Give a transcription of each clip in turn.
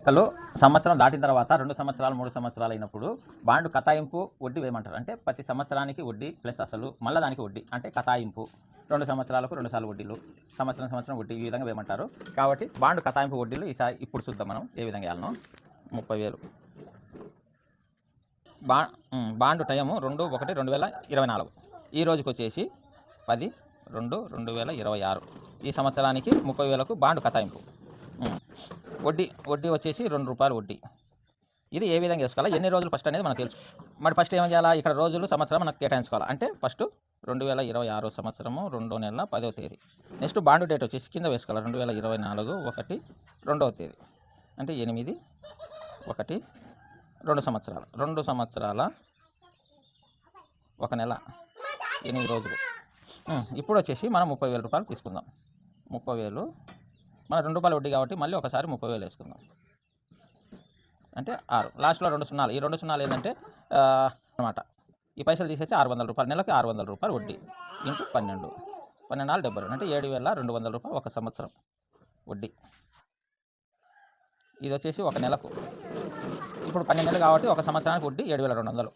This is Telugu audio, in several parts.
లెక్కలు సంవత్సరం దాటిన తర్వాత 2 సంవత్సరాలు 3 సంవత్సరాలు అయినప్పుడు బాండ్ కతాయింపు వడ్డీ వేయమంటారు. అంటే ప్రతి సంవత్సరానికి వడ్డీ ప్లస్ అసలు మళ్ళీ దానికి వడ్డీ అంటే కతాయింపు 2 సంవత్సరాలకు 2 సార్లు వడ్డీలు సంవత్సరం వడ్డీ ఈ విధంగా వేయమంటారు. కాబట్టి బాండ్ కతాయింపు వడ్డీలు ఈసారి ఇప్పుడు చూద్దాం మనం ఏ విధంగా వేయాలనో. 30,000 బాండ్ టైము 2/1/2024 ఈ రోజుకి వచ్చేసి 10/2/2026 ఈ సంవత్సరానికి 30,000కు బాండ్ కతాయింపు. వడ్డీ వచ్చేసి ₹2 వడ్డీ. ఇది ఏ విధంగా వేసుకోవాలా, ఎన్ని రోజులు ఫస్ట్ అనేది మనకు తెలుసు. మరి ఫస్ట్ ఏం చేయాలా, ఇక్కడ రోజులు సంవత్సరం మనకు కేటాయించుకోవాలి. అంటే ఫస్ట్ 2026 సంవత్సరము 2వ నెల 10వ తేదీ. నెక్స్ట్ బాండ్ డేట్ వచ్చేసి కింద వేసుకోవాలి 2024 1 2వ తేదీ. అంటే 8 1 2 సంవత్సరాలు 2 సంవత్సరాల 1 నెల 8 రోజులు. ఇప్పుడు వచ్చేసి మనం ₹30,000 తీసుకుందాం. 30,000 మన ₹2 వడ్డీ కాబట్టి మళ్ళీ ఒకసారి 30,000 వేసుకుందాం. అంటే 6 లాస్ట్లో 2 సున్నాలు. ఈ 2 సున్నాలు ఏంటంటే అన్నమాట. ఈ పైసలు తీసేసి ₹600 నెలకు ₹600 వడ్డీ ఇంటూ 12 12 72 అంటే ₹7,200 ఒక సంవత్సరం వడ్డీ. ఇది వచ్చేసి ఒక నెలకు. ఇప్పుడు 12 నెలలు కాబట్టి ఒక సంవత్సరానికి వడ్డీ 7,200.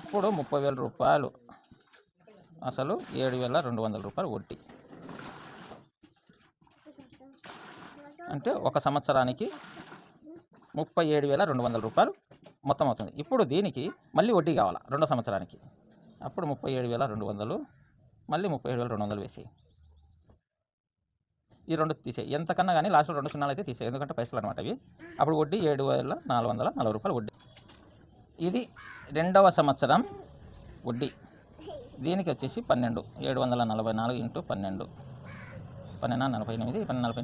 ఇప్పుడు ₹30,000 అసలు ₹7,200 వడ్డీ. అంటే ఒక సంవత్సరానికి ₹37,200 మొత్తం అవుతుంది. ఇప్పుడు దీనికి మళ్ళీ వడ్డీ కావాలా 2 సంవత్సరానికి. అప్పుడు 37,200 మళ్ళీ 37,200 వేసి ఈ 2 తీసేయి. ఎంతకన్నా కానీ లాస్ట్లో 2 సున్నాలు అయితే తీసేయి, ఎందుకంటే పైసలు అనమాట అవి. అప్పుడు వడ్డీ ₹7,440 వడ్డీ. ఇది 2వ సంవత్సరం వడ్డీ. దీనికి వచ్చేసి 12 744 ఇంటూ 12 12 48 12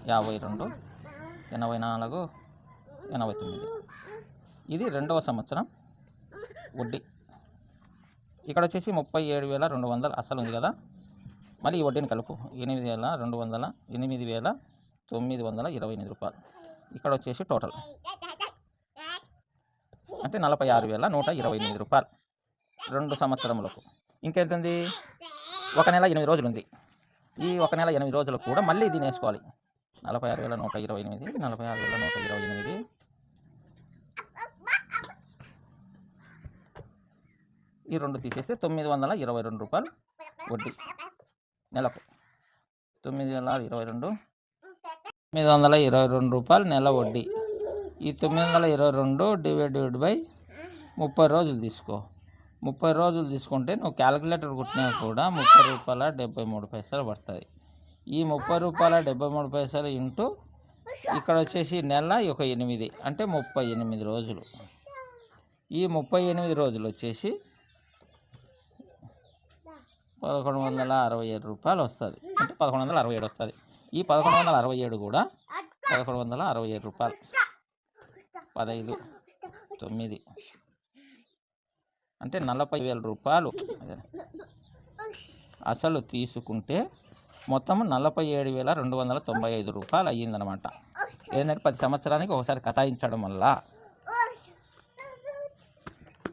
48 52 84 89. ఇది 2వ సంవత్సరం వడ్డీ. ఇక్కడ వచ్చేసి 37,200 అసలు ఉంది కదా, మళ్ళీ ఈ వడ్డీని కలుపు 8,928 ఇక్కడ వచ్చేసి టోటల్ అంటే ₹46,128 2 సంవత్సరములకు. ఇంకెంతుంది, 1 నెల 8 రోజులు ఉంది. ఈ 1 నెల 8 రోజులకు కూడా మళ్ళీ దీన్ని వేసుకోవాలి. 46,128 46,128 ఈ 2 తీసేస్తే ₹922 వడ్డీ నెలకు. ₹922 నెల వడ్డీ. ఈ 922 డివైడెడ్ బై 30 రోజులు తీసుకో. 30 రోజులు తీసుకుంటే నువ్వు క్యాలిక్యులేటర్ కుట్టినా కూడా ₹30.73 పడుతుంది. ఈ ₹30.73 ఇంటూ ఇక్కడ వచ్చేసి నెల ఒక 8 అంటే 38 రోజులు. ఈ 38 రోజులు వచ్చేసి ₹1,167 వస్తుంది. అంటే 1,167 వస్తుంది. ఈ 1,167 కూడా ₹1,167 15 9 అంటే ₹40,000 అసలు తీసుకుంటే మొత్తం ₹47,295 అయ్యిందనమాట. ఏంటంటే 10 సంవత్సరానికి ఒకసారి కతాయించడం వల్ల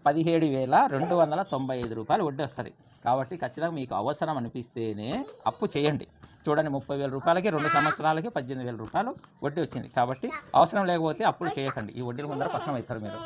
₹17,295 వడ్డీ వస్తుంది. కాబట్టి ఖచ్చితంగా మీకు అవసరం అనిపిస్తేనే అప్పు చేయండి. చూడండి, ₹30,000కి 2 సంవత్సరాలకి ₹18,000 వడ్డీ వచ్చింది. కాబట్టి అవసరం లేకపోతే అప్పులు చేయకండి. ఈ వడ్డీల ముందర పక్కన అవుతారు మీరు.